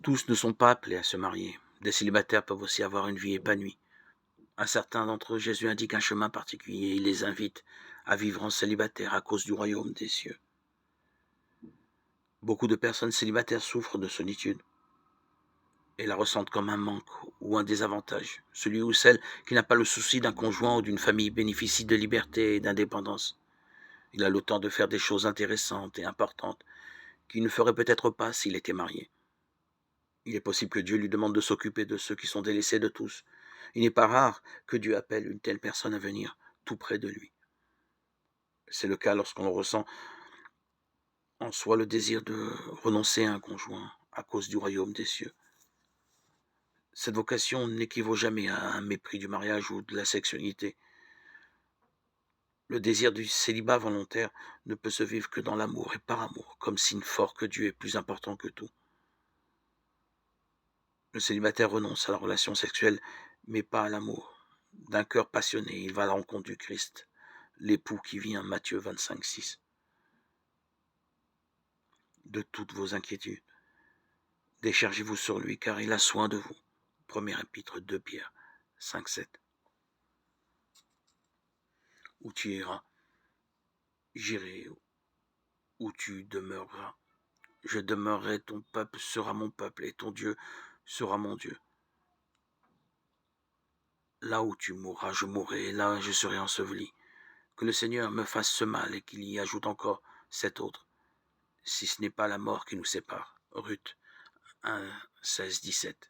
Tous ne sont pas appelés à se marier. Des célibataires peuvent aussi avoir une vie épanouie. À certains d'entre eux, Jésus indique un chemin particulier. Il les invite à vivre en célibataire à cause du royaume des cieux. Beaucoup de personnes célibataires souffrent de solitude et la ressentent comme un manque ou un désavantage. Celui ou celle qui n'a pas le souci d'un conjoint ou d'une famille bénéficie de liberté et d'indépendance. Il a le temps de faire des choses intéressantes et importantes qu'il ne ferait peut-être pas s'il était marié. Il est possible que Dieu lui demande de s'occuper de ceux qui sont délaissés de tous. Il n'est pas rare que Dieu appelle une telle personne à venir tout près de lui. C'est le cas lorsqu'on ressent en soi le désir de renoncer à un conjoint à cause du royaume des cieux. Cette vocation n'équivaut jamais à un mépris du mariage ou de la sexualité. Le désir du célibat volontaire ne peut se vivre que dans l'amour et par amour, comme signe fort que Dieu est plus important que tout. Le célibataire renonce à la relation sexuelle, mais pas à l'amour. D'un cœur passionné, il va à la rencontre du Christ, l'époux qui vient, Matthieu 25, 6. De toutes vos inquiétudes, déchargez-vous sur lui, car il a soin de vous. Premier épître de Pierre 5, 7. Où tu iras, j'irai, où tu demeureras. Je demeurerai, ton peuple sera mon peuple, et ton Dieu sera mon Dieu. Là où tu mourras, je mourrai, et là je serai enseveli. Que le Seigneur me fasse ce mal et qu'il y ajoute encore cet autre, si ce n'est pas la mort qui nous sépare. Ruth 1, 16, 17.